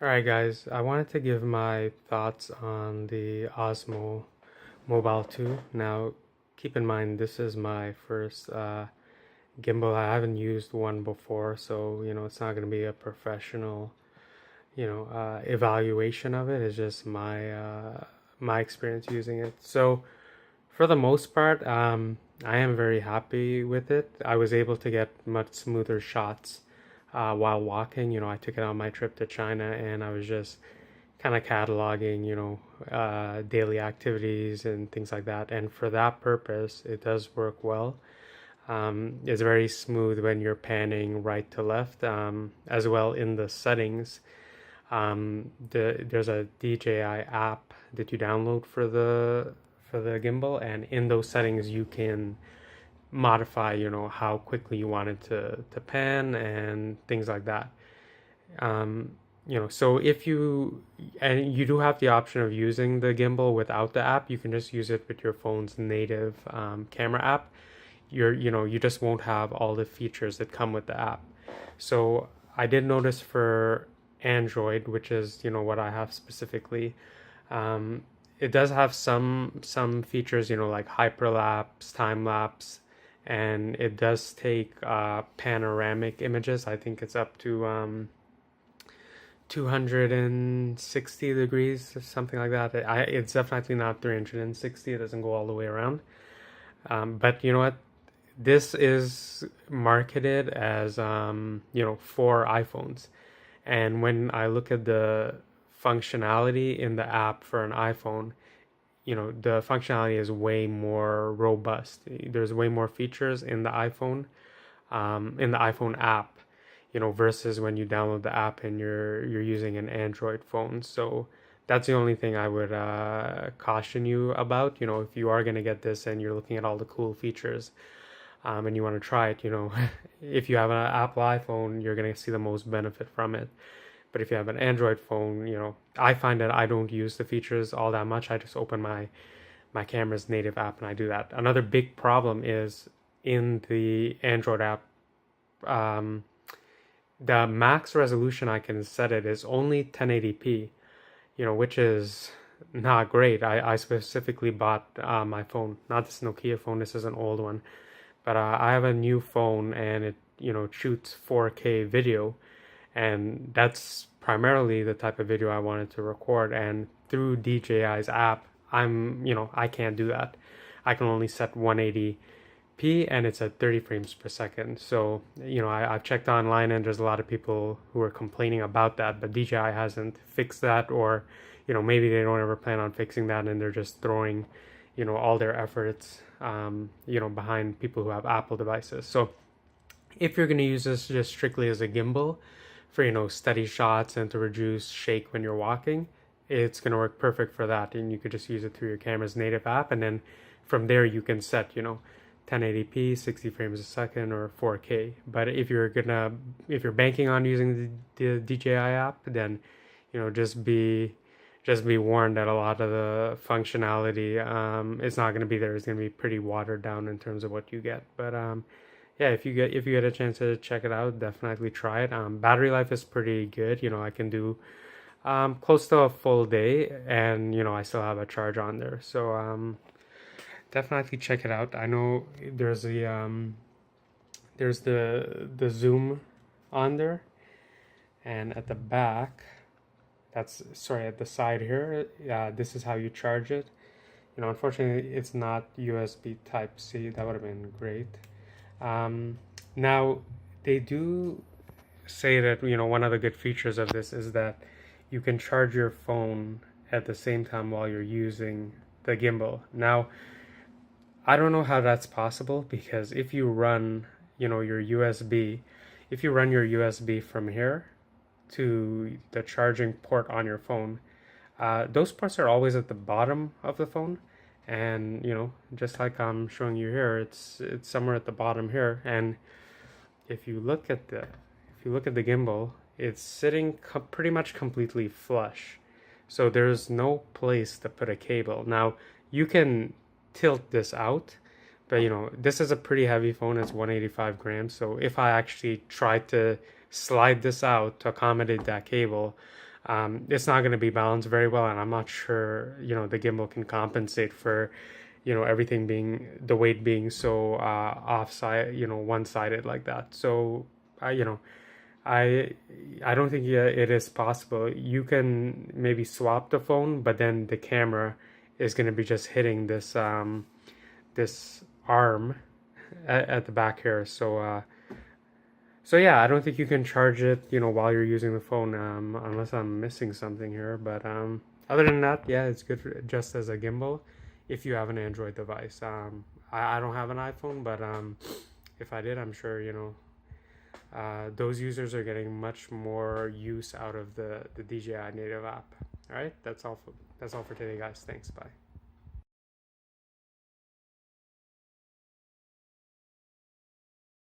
Alright guys, I wanted to give my thoughts on the Osmo Mobile 2. Now, keep in mind this is my first gimbal. I haven't used one before, so it's not going to be a professional, evaluation of it. It's just my experience using it. So, for the most part, I am very happy with it. I was able to get much smoother shots while walking. I took it on my trip to China and I was just kind of cataloging, daily activities and things like that. And for that purpose, it does work well. It's very smooth when you're panning right to left, as well in the settings. There's a DJI app that you download for the gimbal, and in those settings you can modify, how quickly you want it to pan and things like that. So if you and you do have the option of using the gimbal without the app, you can just use it with your phone's native camera app. You just won't have all the features that come with the app. So I did notice for Android, which is what I have specifically, it does have some features, like hyperlapse, time lapse, and it does take panoramic images. I think it's up to 260 degrees, something like that. It's definitely not 360. It doesn't go all the way around. But you know what? This is marketed as for iPhones, and when I look at the functionality in the app for an iPhone, the functionality is way more robust. There's way more features in the iPhone app, versus when you download the app and you're using an Android phone. So that's the only thing I would caution you about. If you are gonna get this and you're looking at all the cool features, and you want to try it, if you have an Apple iPhone, you're gonna see the most benefit from it. But if you have an Android phone, I find that I don't use the features all that much. I just open my camera's native app and I do that. Another big problem is in the Android app, um, the max resolution I can set it is only 1080p, which is not great. I specifically bought my phone, not this Nokia phone, this is an old one, but I have a new phone and it, shoots 4K video, and that's primarily the type of video I wanted to record. And through DJI's app, I can't do that. I can only set 180p and it's at 30 frames per second. So, I've checked online and there's a lot of people who are complaining about that, but DJI hasn't fixed that, or, maybe they don't ever plan on fixing that and they're just throwing, all their efforts, behind people who have Apple devices. So if you're going to use this just strictly as a gimbal for, steady shots and to reduce shake when you're walking, it's going to work perfect for that. And you could just use it through your camera's native app. And then from there, you can set, 1080p, 60 frames a second, or 4K. But if you're banking on using the DJI app, then, just be warned that a lot of the functionality is not going to be there. It's going to be pretty watered down in terms of what you get. But yeah, if you get a chance to check it out, definitely try it. Battery life is pretty good. I can do close to a full day, and I still have a charge on there. So definitely check it out. I know there's the zoom on there, and at the back, at the side here, this is how you charge it. Unfortunately, it's not USB Type C. That would have been great. Now, they do say that, one of the good features of this is that you can charge your phone at the same time while you're using the gimbal. Now, I don't know how that's possible, because if you run, your USB, if you run your USB from here to the charging port on your phone, those ports are always at the bottom of the phone. And just like I'm showing you here, it's somewhere at the bottom here. And if you look at the gimbal, it's sitting pretty much completely flush, so there's no place to put a cable. Now you can tilt this out, but this is a pretty heavy phone. It's 185 grams, so if I actually tried to slide this out to accommodate that cable, it's not going to be balanced very well, and I'm not sure, the gimbal can compensate for, everything being the weight being so offside, one-sided like that. So, you know, I I don't think, yeah, it is possible. You can maybe swap the phone, but then the camera is going to be just hitting this arm at the back here. So yeah, I don't think you can charge it, while you're using the phone, unless I'm missing something here. But other than that, yeah, it's good just as a gimbal if you have an Android device. I don't have an iPhone, but if I did, I'm sure, those users are getting much more use out of the DJI native app. All right, that's all for today, guys. Thanks. Bye.